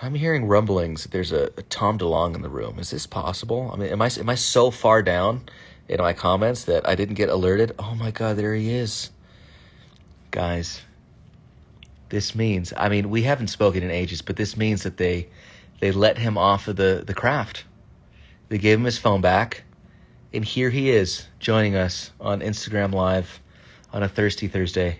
I'm hearing rumblings that there's a Tom DeLonge in the room. Is this possible? I mean, am I so far down in my comments that I didn't get alerted? Oh my God, there he is. Guys, this means, I mean, we haven't spoken in ages, but this means that they let him off of the craft. They gave him his phone back, and here he is joining us on Instagram Live on a Thirsty Thursday.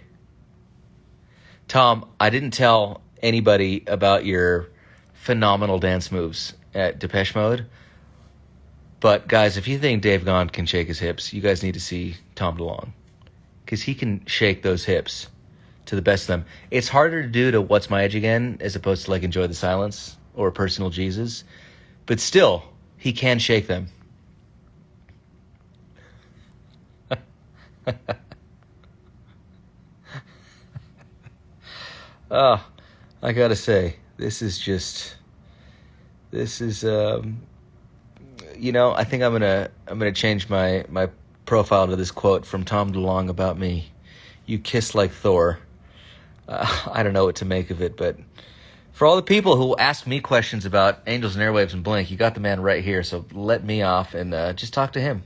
Tom, I didn't tell anybody about your phenomenal dance moves at Depeche Mode, but guys, if you think Dave Gahan can shake his hips, you guys need to see Tom DeLonge, because he can shake those hips to the best of them. It's harder to do to What's My Age Again as opposed to like Enjoy the Silence or Personal Jesus, but still, he can shake them. Oh, I gotta say, this is I think I'm gonna change my profile to this quote from Tom DeLonge about me. You kiss like Thor. I don't know what to make of it, but for all the people who ask me questions about Angels and Airwaves and Blink, you got the man right here, so let me off and just talk to him.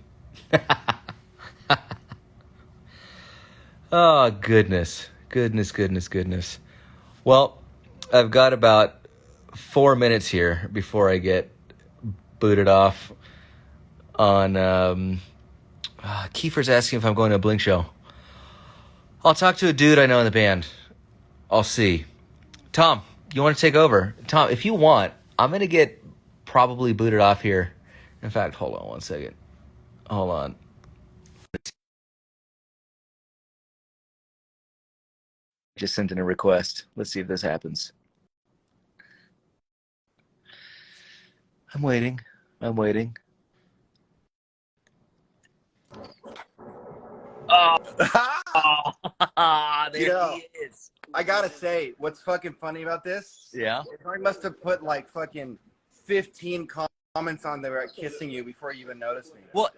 Oh, goodness. Well, I've got about 4 minutes here before I get booted off on... Kiefer's asking if I'm going to a Blink show. I'll talk to a dude I know in the band. I'll see. Tom, you want to take over? Tom, if you want, I'm going to get probably booted off here. In fact, hold on one second. Hold on. Just sent in a request. Let's see if this happens. I'm waiting. Oh, there he is. I gotta say, what's fucking funny about this? Yeah. I must have put like fucking 15 comments on there kissing you before you even noticed me. Well,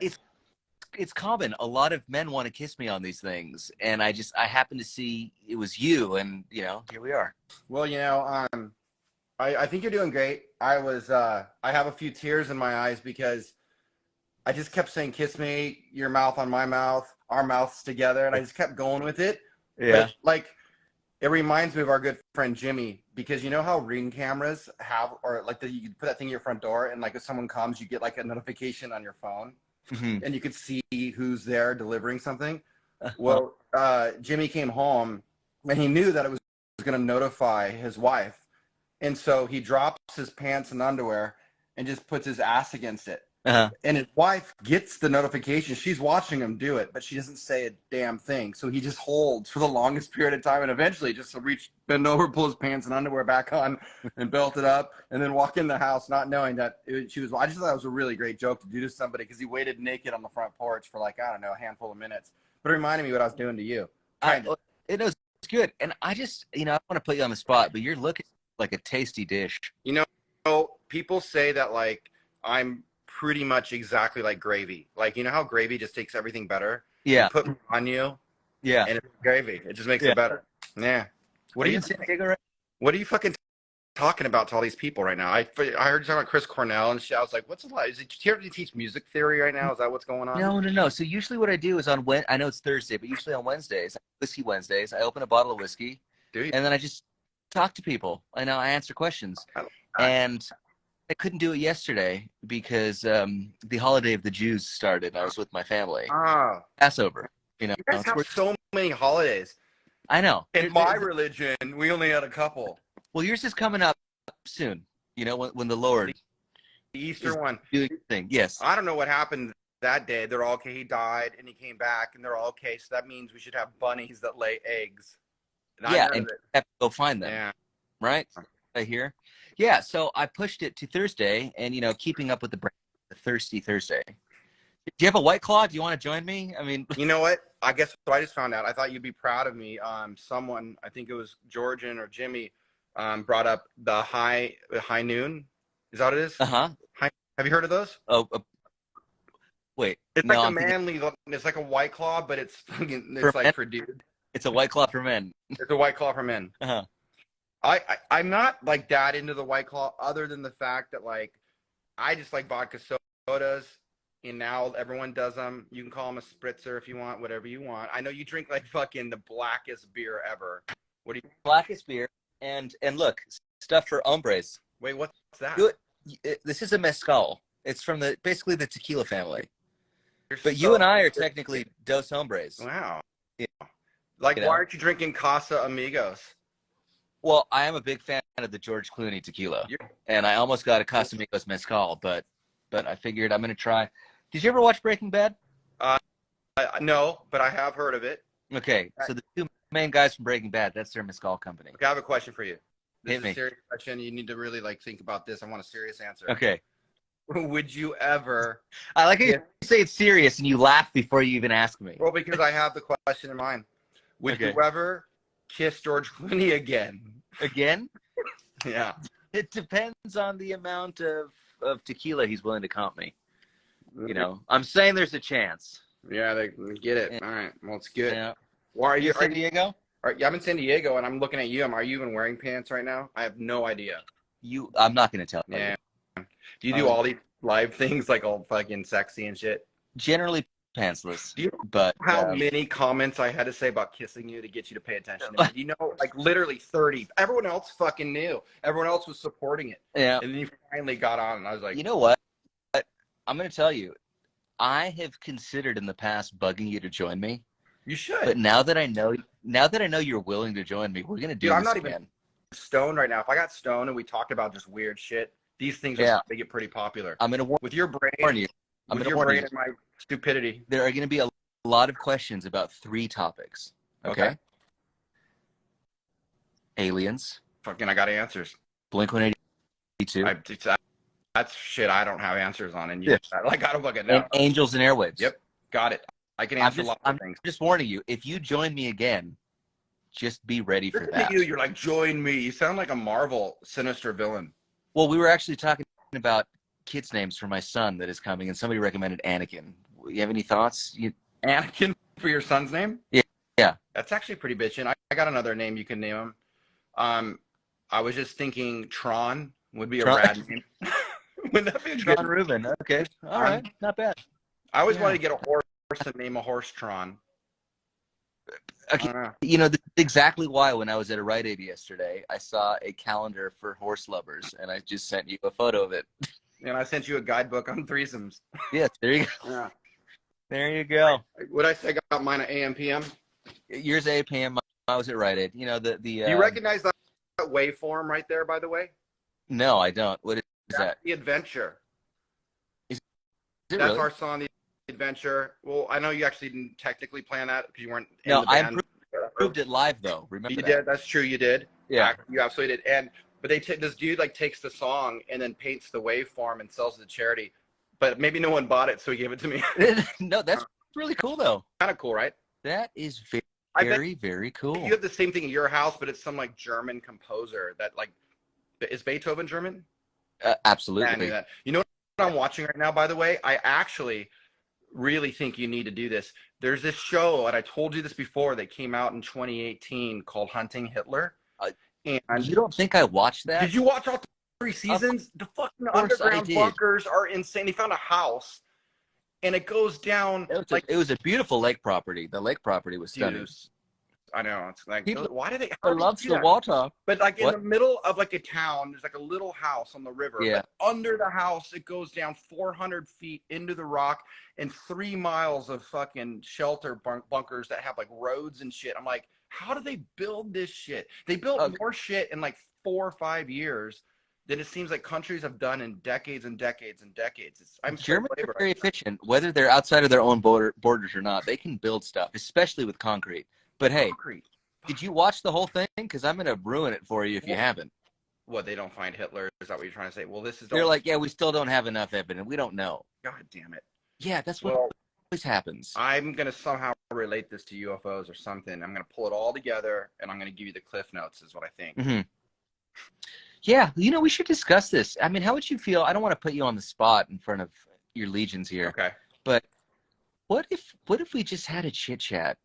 it's common. A lot of men want to kiss me on these things, and I happened to see it was you, and here we are. Well, I think you're doing great. I have a fefew tears in my eyes because I just kept saying, kiss me, your mouth on my mouth, our mouths together, and I just kept going with it. Yeah. But, it reminds me of our good friend Jimmy, because you know how Ring cameras have, or you can put that thing in your front door, and if someone comes, you get a notification on your phone, and you could see who's there delivering something. Well, Jimmy came home, and he knew that it was going to notify his wife, and so he drops his pants and underwear and just puts his ass against it. Uh-huh. And his wife gets the notification. She's watching him do it, but she doesn't say a damn thing. So he just holds for the longest period of time, and eventually just bend over, pull his pants and underwear back on, and belt it up, and then walk in the house, not knowing that she was. I just thought it was a really great joke to do to somebody, because he waited naked on the front porch for a handful of minutes. But it reminded me what I was doing to you. It was good, and I just I want to put you on the spot, but you're looking like a tasty dish. People say that I'm pretty much exactly like gravy. How gravy just takes everything better? Yeah. You put on you. Yeah. And it's gravy. It just makes it better. Yeah. What are you fucking talking about to all these people right now? I heard you talking about Chris Cornell and shit. I was like, what's a lot? Is it here to teach music theory right now? Is that what's going on? No. So usually what I do is I know it's Thursday, but usually on Wednesdays, Whiskey Wednesdays, I open a bottle of whiskey, and then I just talk to people. I answer questions. And I couldn't do it yesterday because the holiday of the Jews started, and I was with my family. Oh. Passover. You guys have so many holidays. I know. In my religion, we only had a couple. Well, yours is coming up soon. When the Lord. The Easter one. Doing thing. Yes. I don't know what happened that day. They're all okay. He died, and he came back, and they're all okay. So that means we should have bunnies that lay eggs. And you have to go find them. Yeah. Right? I hear. Yeah, so I pushed it to Thursday, and keeping up with the brand, the Thirsty Thursday. Do you have a White Claw? Do you want to join me? I mean, you know what? I guess what I just found out. I thought you'd be proud of me. Someone, I think it was Georgian or Jimmy, brought up the high noon. Is that what it is? Have you heard of those? Oh, wait. It's like a manly. It's like a White Claw, but it's for dude. It's a White Claw for men. It's a White Claw for men. I'm not like that into the White Claw, other than the fact that like I just like vodka sodas, and now everyone does them. You can call them a spritzer if you want, whatever you want. I know you drink like fucking the blackest beer ever. What do you? Blackest beer, and look, stuff for hombres. Wait, what's that? This is a mezcal. It's from basically the tequila family. But So you and I are technically dos hombres. wow. Yeah. Like, You know? why aren't you drinking Casa Amigos? Well, I am a big fan of the George Clooney tequila, and I almost got a Casamigos mezcal, but I figured I'm gonna try. Did you ever watch Breaking Bad? No, but I have heard of it. Okay, so the two main guys from Breaking Bad, that's their mezcal company. Okay, I have a question for you. This Hit is me. a serious question. You need to really like think about this. I want a serious answer. Okay. Would you ever? I like how you say it's serious and you laugh before you even ask me. Well, because I have the question in mind. Would you ever kiss George Clooney again? Again? Yeah. It depends on the amount of tequila he's willing to comp me. You know, I'm saying there's a chance. Yeah, they get it. Yeah. All right. Well, it's good. Yeah. Why are you in San Diego? I'm in San Diego, and I'm looking at you. Are you even wearing pants right now? I have no idea. I'm not going to tell you. Yeah. Do you do all these live things like all fucking sexy and shit? Generally pantsless. Do you but how many comments I had to say about kissing you to get you to pay attention to me? You know, like literally 30. Everyone else fucking knew. Everyone else was supporting it. Yeah. And then you finally got on, and I was like, you know what? I'm going to tell you. I have considered in the past bugging you to join me. You should. But now that I know you're willing to join me, we're going to do this again. Even stoned right now. If I got stoned and we talked about just weird shit, these things are they get pretty popular. I'm going to with your brain. warn you. I'm with going to your warn brain you. and my stupidity. There are going to be a lot of questions about 3 topics. Okay? Aliens. Fucking, I got answers. Blink-182. That's shit I don't have answers on, and you like I don't fucking know. And angels and airwaves. Yep, got it. I can answer lots of things. I'm just warning you. If you join me again, just be ready for that. You're like, join me. You sound like a Marvel sinister villain. Well, we were actually talking about kids' names for my son that is coming, and somebody recommended Anakin. You have any thoughts? Anakin for your son's name? Yeah. That's actually pretty bitchin'. I got another name you can name him. I was just thinking Tron would be a rad name. Wouldn't that be a Ilan Rubin? Okay. All right. Not bad. I always wanted to get a horse and name a horse Tron. Okay. You know, that's exactly why when I was at a Rite Aid yesterday, I saw a calendar for horse lovers, and I just sent you a photo of it. And I sent you a guidebook on threesomes. Yeah, there you go. Yeah. There you go. Would I say I got mine at AM PM? Yours at AM. I was at Rite Aid. You know, the Do you recognize that waveform right there, by the way? No, I don't. What is that? The Adventure. Is it That's really? our song, The Adventure. Well, I know you actually didn't technically plan that because you weren't in No, the band. I proved it live, though. Remember you that? did. That's true. You did. Yeah. You absolutely did. But this dude like takes the song and then paints the waveform and sells it to charity. But maybe no one bought it, so he gave it to me. No, that's really cool, though. Kind of cool, right? That is very, very cool. You have the same thing at your house, but it's some like German composer that like is Beethoven German? Absolutely. Yeah, I knew that. You know what I'm watching right now, by the way? I actually really think you need to do this. There's this show, and I told you this before, that came out in 2018 called Hunting Hitler. And you don't think I watched that? Did you watch all 3 seasons? The fucking underground bunkers are insane. They found a house, and it goes down. It was a beautiful lake property. The lake property was stunning. I know. It's like, people, why do they? I love the water. But like in the middle of like a town, there's like a little house on the river. Yeah. But under the house, it goes down 400 feet into the rock and 3 miles of fucking shelter bunkers that have like roads and shit. I'm like, how do they build this shit? They built more shit in like 4 or 5 years than it seems like countries have done in decades and decades and decades. Germans are very efficient, whether they're outside of their own borders or not. They can build stuff, especially with concrete. But hey, did you watch the whole thing? Because I'm going to ruin it for you if you haven't. What, they don't find Hitler? Is that what you're trying to say? Well, this is... They're like, yeah, we still don't have enough evidence. We don't know. God damn it. Yeah, that's what always happens. I'm going to somehow relate this to UFOs or something. I'm going to pull it all together, and I'm going to give you the cliff notes is what I think. Mm-hmm. Yeah, you know, we should discuss this. I mean, how would you feel? I don't want to put you on the spot in front of your legions here. Okay. But what if we just had a chit-chat?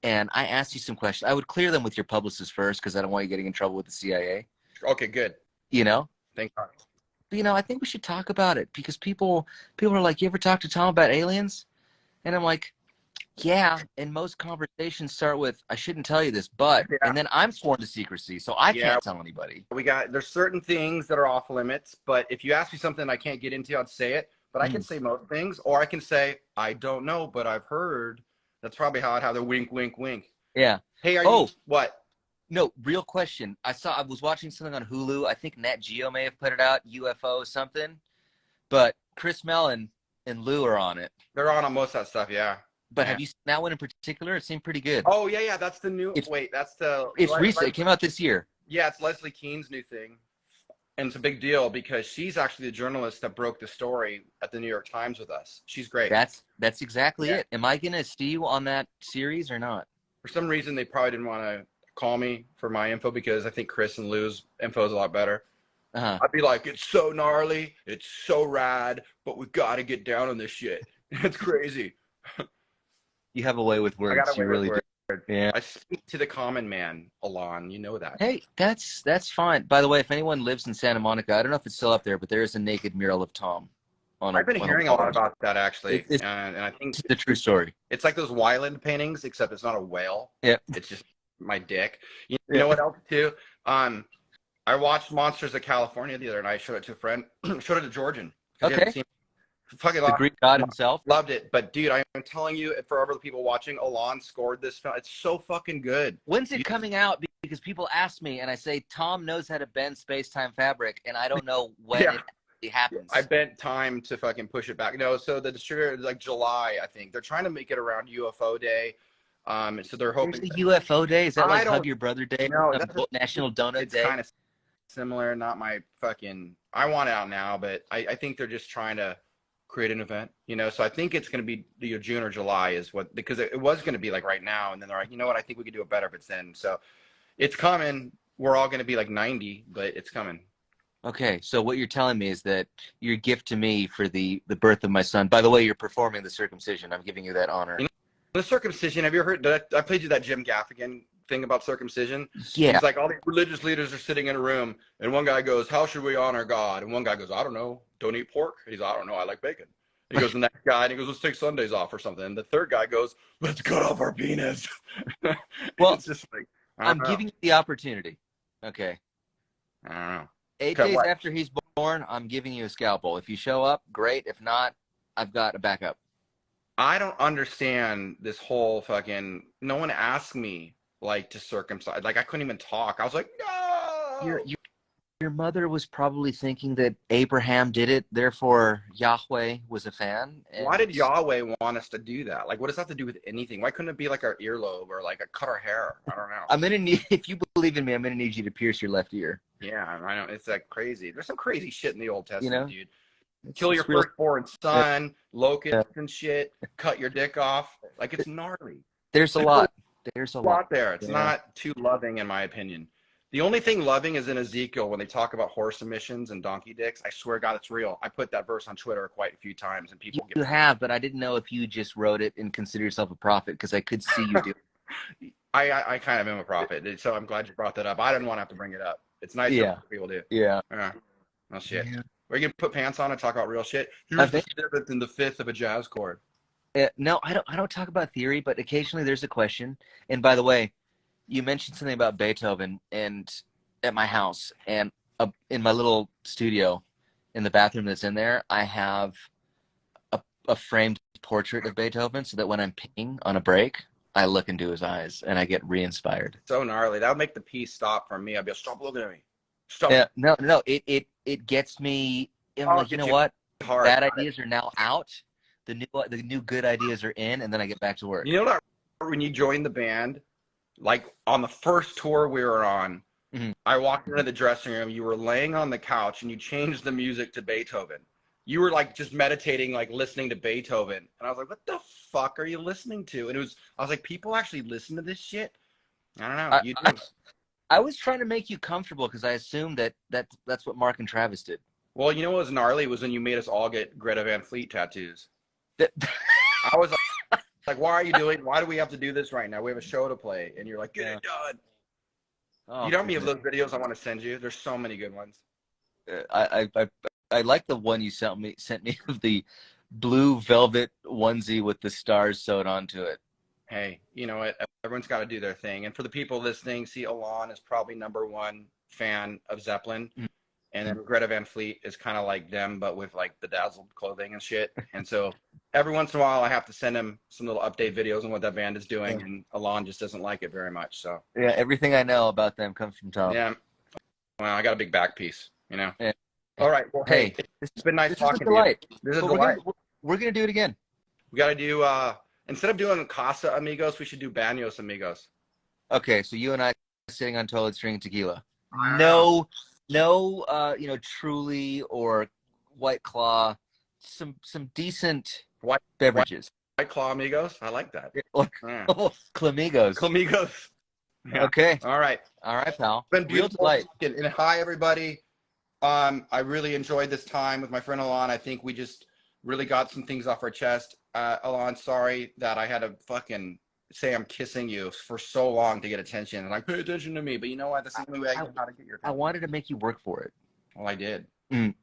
and I asked you some questions. I would clear them with your publicist first because I don't want you getting in trouble with the CIA. Okay, good. You know? Thank God. But, you know, I think we should talk about it because people are like, you ever talk to Tom about aliens? And I'm like, yeah. And most conversations start with, I shouldn't tell you this, but, Yeah. and then I'm sworn to secrecy, so I can't tell anybody. There's certain things that are off limits, but if you ask me something I can't get into, I'd say it. But I can say most things, or I can say, I don't know, but I've heard. That's probably how I'd have the wink, wink, wink. Yeah. Hey, are you, what? No, real question. I was watching something on Hulu. I think Nat Geo may have put it out, UFO something. But Chris Mellon and Lou are on it. They're on most of that stuff, yeah. But have you seen that one in particular? It seemed pretty good. Oh, yeah, that's the new, it's recent. It came out this year. Yeah, it's Leslie Keene's new thing. And it's a big deal because she's actually the journalist that broke the story at the New York Times with us. She's great. That's exactly it. Am I going to see you on that series or not? For some reason, they probably didn't want to call me for my info because I think Chris and Lou's info is a lot better. I'd be like, it's so gnarly, it's so rad, but we got to get down on this shit. It's crazy. You have a way with words. I got a way with words. Yeah. I speak to the common man, Ilan. You know that. Hey, that's fine. By the way, if anyone lives in Santa Monica, I don't know if it's still up there, but there is a naked mural of Tom. I've been hearing a lot about that, actually. And I think it's a true story. It's like those Wyland paintings, except it's not a whale. Yeah. It's just my dick. You know what else, too? I watched Monsters of California the other night. Showed it to a friend. Showed it to Georgian. Okay. Fucking the Greek god himself. Loved it. But, dude, I'm telling you, for other people watching, Ilan scored this film. It's so fucking good. When's it coming out? Because people ask me, and I say, Tom knows how to bend space-time fabric, and I don't know when it happens. I bent time to fucking push it back. No, so the distributor, like July, I think. They're trying to make it around UFO Day. So they're hoping. There's a UFO Day? Is that like Hug Your Brother Day? No, that's National Donut Day? It's kind of similar. Not my fucking. I want it out now, but I think they're just trying to create an event, so I think it's going to be June or July is what, because it was going to be like right now, and then they're like, you know what, I think we could do it better if it's then. So it's coming. We're all going to be like 90, but it's coming. Okay, so what you're telling me is that your gift to me for the birth of my son, by the way, you're performing the circumcision. I'm giving you that honor. The circumcision, have you heard, I played you that Jim Gaffigan thing about circumcision? Yeah. He's like, all the religious leaders are sitting in a room, and one guy goes, how should we honor God? And one guy goes, I don't know, don't eat pork. He's like, I don't know, I like bacon. He goes, the next guy, and he goes, let's take Sundays off or something. And the third guy goes, let's cut off our penis. Well, it's just like, I'm giving you the opportunity. Okay. I don't know. 8 days after he's born, I'm giving you a scalpel. If you show up, great. If not, I've got a backup. I don't understand this whole fucking, no one asked me, like, to circumcise. Like, I couldn't even talk. I was like, no! Your mother was probably thinking that Abraham did it, therefore Yahweh was a fan. Why did Yahweh want us to do that? Like, what does that have to do with anything? Why couldn't it be like our earlobe or like cut our hair? I don't know. I'm gonna need, if you believe in me, I'm gonna need you to pierce your left ear. Yeah, I know. It's like crazy. There's some crazy shit in the Old Testament, dude. Kill your real... firstborn son, locusts and shit, cut your dick off. Like, it's gnarly. There's a lot. There's a lot there. It's not too loving, in my opinion. The only thing loving is in Ezekiel when they talk about horse emissions and donkey dicks. I swear to God, it's real. I put that verse on Twitter quite a few times, and people You have, but I didn't know if you just wrote it and consider yourself a prophet, because I could see you do it. I kind of am a prophet, so I'm glad you brought that up. I didn't want to have to bring it up. It's nice when people do. Yeah. Oh, shit. Yeah. Are you going to put pants on and talk about real shit? Here's the seventh and the fifth of a jazz chord. No, I don't talk about theory, but occasionally there's a question. And by the way, you mentioned something about Beethoven, and at my house, and in my little studio in the bathroom that's in there, I have a framed portrait of Beethoven, so that when I'm peeing on a break, I look into his eyes and I get re-inspired. So gnarly. That would make the pee stop for me. I'd be like, stop looking at me. Stop. Yeah, no, it gets me. I'm like, you know what? Bad ideas are now out. The new good ideas are in, and then I get back to work. You know that when you joined the band, like on the first tour we were on, I walked into the dressing room. You were laying on the couch, and you changed the music to Beethoven. You were like just meditating, like listening to Beethoven, and I was like, "What the fuck are you listening to?" And I was like, "People actually listen to this shit." I don't know. You do. I was trying to make you comfortable because I assumed that's what Mark and Travis did. Well, you know what was gnarly was when you made us all get Greta Van Fleet tattoos. I was like, Like, why do we have to do this right now? We have a show to play. And you're like, get it done. Oh, You know how many of goodness. those videos I want to send you? There's so many good ones. I like the one you sent me of the blue velvet onesie with the stars sewed onto it. Hey, you know what? Everyone's got to do their thing. And for the people listening, see, Ilan is probably #1 fan of Zeppelin. Mm. And then Greta Van Fleet is kind of like them, but with like bedazzled clothing and shit. And so every once in a while, I have to send him some little update videos on what that band is doing. And Ilan just doesn't like it very much. So Yeah, everything I know about them comes from Tom. yeah, well, I got a big back piece, you know. Yeah. All right. Well, hey, it's been nice talking to you. This is a delight. We're gonna do it again. We got to do instead of doing Casa Amigos, we should do Baños Amigos. Okay, so you and I sitting on toilets drinking tequila. No, Truly or White Claw, some decent beverages. White Claw Amigos, I like that. Yeah. Clamigos. Clamigos. Yeah. Okay. All right, pal. It's been beautiful. And hi, everybody. I really enjoyed this time with my friend Ilan. I think we just really got some things off our chest. Ilan, sorry that I had to fucking say I'm kissing you for so long to get attention. And like, pay attention to me. But you know what? That's the only way I know how to get your attention. I wanted to make you work for it. Well, I did. Mm.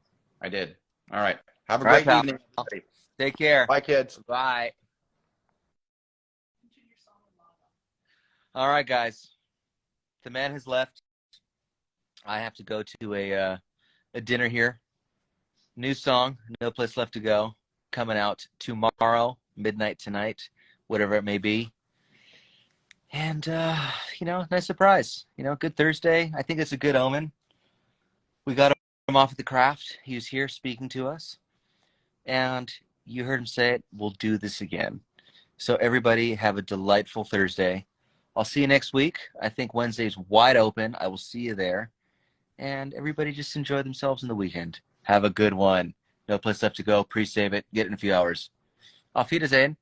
I did. All right. Have a great evening, everybody. Take care. Bye, kids. Bye. All right, guys. The man has left. I have to go to a dinner here. New song, No Place Left to Go, coming out tomorrow, midnight tonight, whatever it may be. And, nice surprise. Good Thursday. I think it's a good omen. We got him off at the craft. He was here speaking to us. And you heard him say it, we'll do this again. So everybody have a delightful Thursday. I'll see you next week. I think Wednesday's wide open. I will see you there. And everybody just enjoy themselves in the weekend. Have a good one. No Place Left to Go. Pre-save it. Get it in a few hours. Auf Wiedersehen.